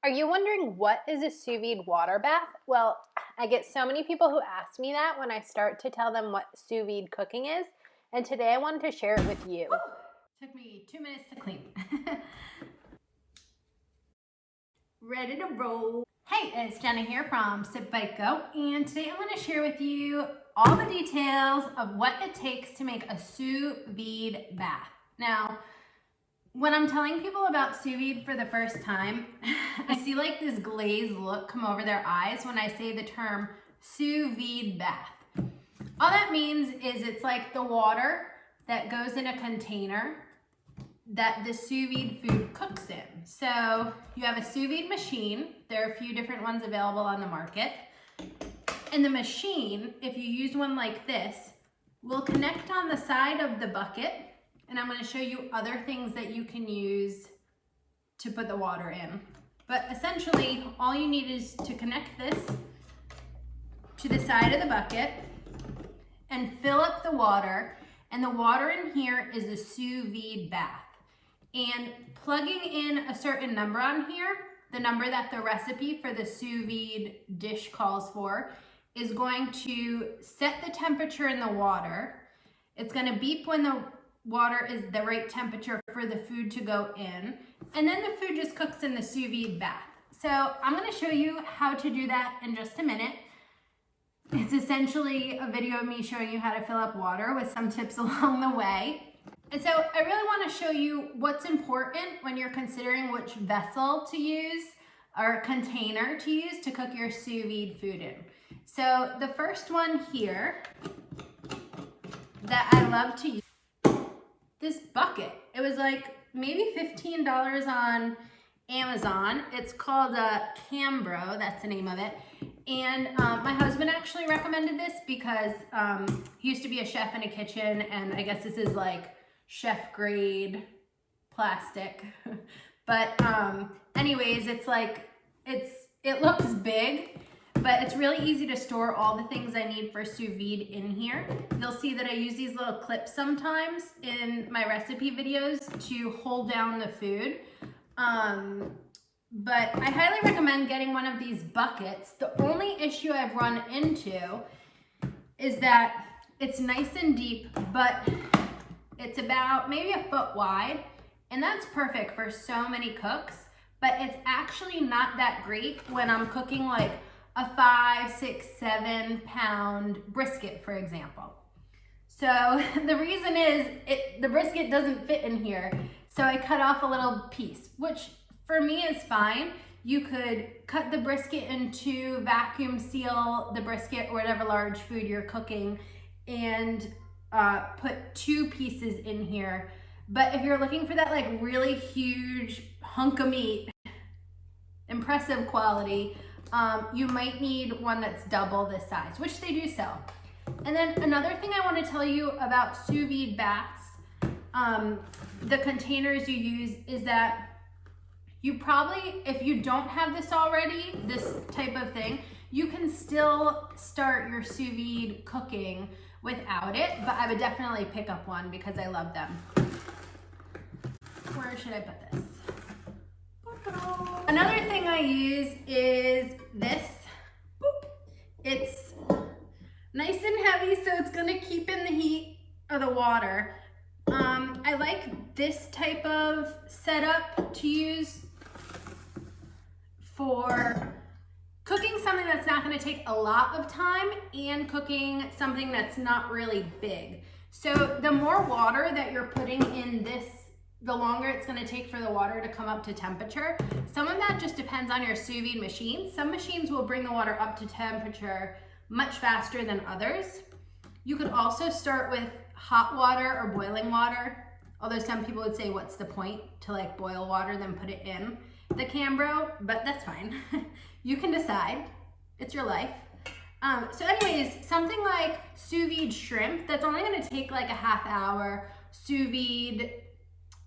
Are you wondering what is a sous vide water bath? Well, I get so many people who ask me that when I start to tell them what sous vide cooking is, and today I wanted to share it with you. Took me 2 minutes to clean. Ready to roll. Hey, it's Jenna here from sipbitego, and today I'm going to share with you all the details of what it takes to make a sous vide bath. Now, when I'm telling people about sous vide for the first time, I see like this glazed look come over their eyes when I say the term sous vide bath. All that means is it's like the water that goes in a container that the sous vide food cooks in. So you have a sous vide machine. There are a few different ones available on the market. And the machine, if you use one like this, will connect on the side of the bucket. And I'm going to show you other things that you can use to put the water in. But essentially, all you need is to connect this to the side of the bucket and fill up the water. And the water in here is a sous vide bath. And plugging in a certain number on here, the number that the recipe for the sous vide dish calls for, is going to set the temperature in the water. It's going to beep when the water is the right temperature for the food to go in. And then the food just cooks in the sous vide bath. So I'm going to show you how to do that in just a minute. It's essentially a video of me showing you how to fill up water with some tips along the way. And so I really want to show you what's important when you're considering which vessel to use or container to use to cook your sous vide food in. So the first one here that I love to use, this bucket. It was like maybe $15 on Amazon. It's called CAMBRO, that's the name of it. And my husband actually recommended this because he used to be a chef in a kitchen, and I guess this is like chef grade plastic. But anyways, it's like, it looks big, but it's really easy to store all the things I need for sous vide in here. You'll see that I use these little clips sometimes in my recipe videos to hold down the food. But I highly recommend getting one of these buckets. The only issue I've run into is that it's nice and deep, but it's about maybe a foot wide, and that's perfect for so many cooks, but it's actually not that great when I'm cooking like a 5, 6, 7 pound brisket, for example. So the reason is the brisket doesn't fit in here. So I cut off a little piece, which for me is fine. You could cut the brisket in two, vacuum seal the brisket or whatever large food you're cooking, and put 2 pieces in here. But if you're looking for that like really huge hunk of meat, impressive quality, you might need one that's double this size, which they do sell. And then another thing I want to tell you about sous vide baths, the containers you use, is that you probably, if you don't have this already, this type of thing, you can still start your sous vide cooking without it, but I would definitely pick up one because I love them. Where should I put this? Another thing I use is this. It's nice and heavy, so it's gonna keep in the heat of the water. I like this type of setup to use for cooking something that's not going to take a lot of time and cooking something that's not really big. So the more water that you're putting in this, the longer it's going to take for the water to come up to temperature. Some of that just depends on your sous vide machine. Some machines will bring the water up to temperature much faster than others. You could also start with hot water or boiling water, although some people would say what's the point to like boil water then put it in the CAMBRO, but that's fine. You can decide, it's your life. So anyways, something like sous vide shrimp, that's only gonna take like a half hour, sous vide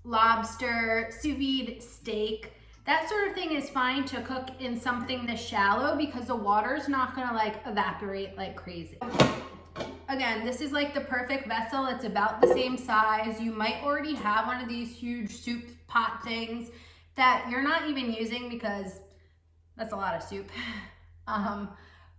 lobster, sous vide steak, that sort of thing is fine to cook in something this shallow because the water's not gonna like evaporate like crazy. Again, this is like the perfect vessel. It's about the same size. You might already have one of these huge soup pot things that you're not even using because That's a lot of soup.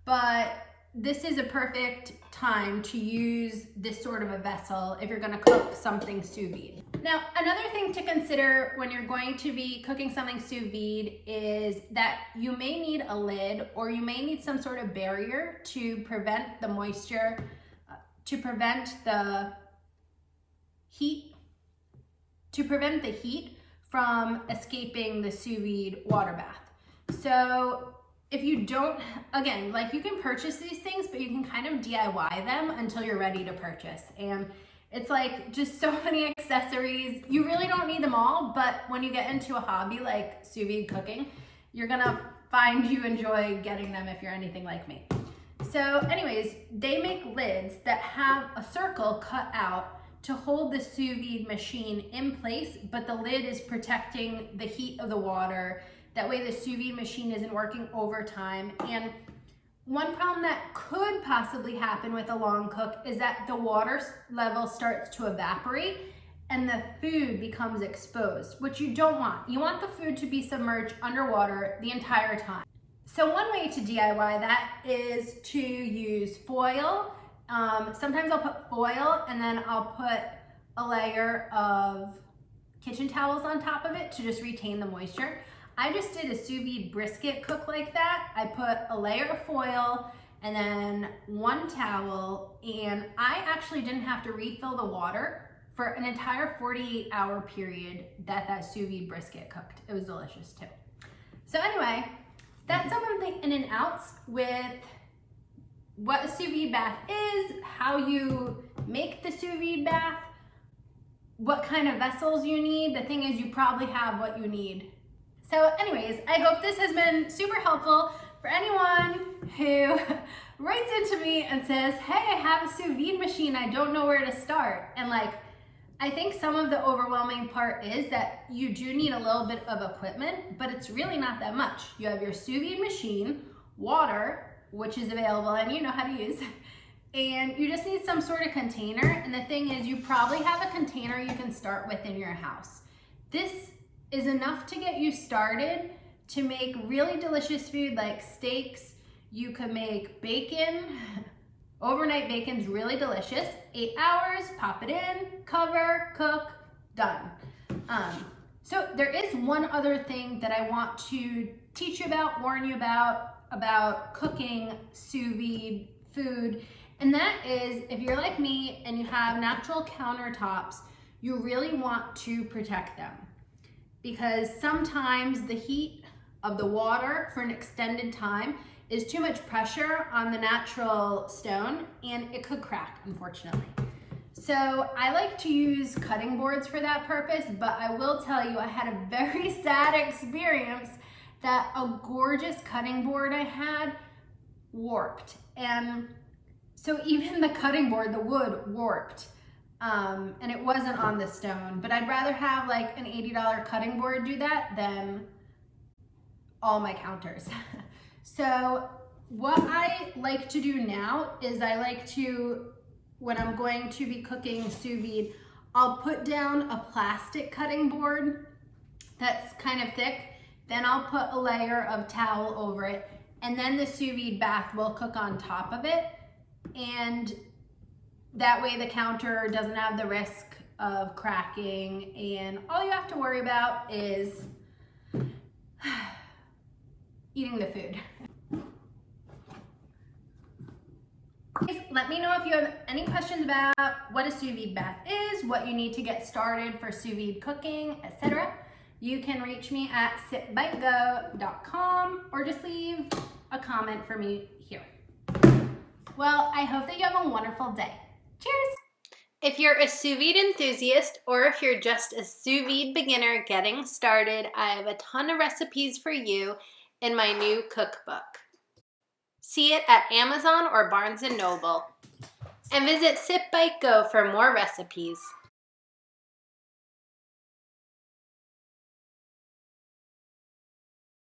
But this is a perfect time to use this sort of a vessel if you're gonna cook something sous vide. Now, another thing to consider when you're going to be cooking something sous vide is that you may need a lid or you may need some sort of barrier to prevent the moisture, to prevent the heat from escaping the sous vide water bath. So if you don't, again, like you can purchase these things, but you can kind of DIY them until you're ready to purchase. And it's like just so many accessories. You really don't need them all, but when you get into a hobby like sous vide cooking, you're gonna find you enjoy getting them if you're anything like me. So anyways, they make lids that have a circle cut out to hold the sous vide machine in place, but the lid is protecting the heat of the water. That way the sous vide machine isn't working overtime. And one problem that could possibly happen with a long cook is that the water level starts to evaporate and the food becomes exposed, which you don't want. You want the food to be submerged underwater the entire time. So one way to DIY that is to use foil. Sometimes I'll put foil and then I'll put a layer of kitchen towels on top of it to just retain the moisture. I just did a sous vide brisket cook like that. I put a layer of foil and then one towel, and I actually didn't have to refill the water for an entire 48-hour period that sous vide brisket cooked. It was delicious too. So anyway, that's some of the in and outs with what a sous vide bath is, how you make the sous vide bath, what kind of vessels you need. The thing is, you probably have what you need. So anyways, I hope this has been super helpful for anyone who writes into me and says, hey, I have a sous vide machine, I don't know where to start. And like, I think some of the overwhelming part is that you do need a little bit of equipment, but it's really not that much. You have your sous vide machine, water, which is available and you know how to use, and you just need some sort of container. And the thing is, you probably have a container you can start with in your house. This is enough to get you started to make really delicious food like steaks. You can make bacon. Overnight bacon's really delicious. 8 hours, pop it in, cover, cook, done. So there is one other thing that I want to teach you about, warn you about cooking sous vide food. And that is, if you're like me and you have natural countertops, you really want to protect them, because sometimes the heat of the water for an extended time is too much pressure on the natural stone and it could crack, unfortunately. So I like to use cutting boards for that purpose, but I will tell you I had a very sad experience that a gorgeous cutting board I had warped. And so even the cutting board, the wood warped. And it wasn't on the stone, but I'd rather have like an $80 cutting board do that than all my counters. So what I like to do now is I like to, when I'm going to be cooking sous vide, I'll put down a plastic cutting board that's kind of thick, then I'll put a layer of towel over it, and then the sous vide bath will cook on top of it. And that way the counter doesn't have the risk of cracking, and all you have to worry about is eating the food. Please let me know if you have any questions about what a sous vide bath is, what you need to get started for sous vide cooking, etc. You can reach me at sipbitego.com or just leave a comment for me here. Well, I hope that you have a wonderful day. Cheers! If you're a sous vide enthusiast or if you're just a sous vide beginner getting started, I have a ton of recipes for you in my new cookbook. See it at Amazon or Barnes & Noble. And visit sipbitego for more recipes.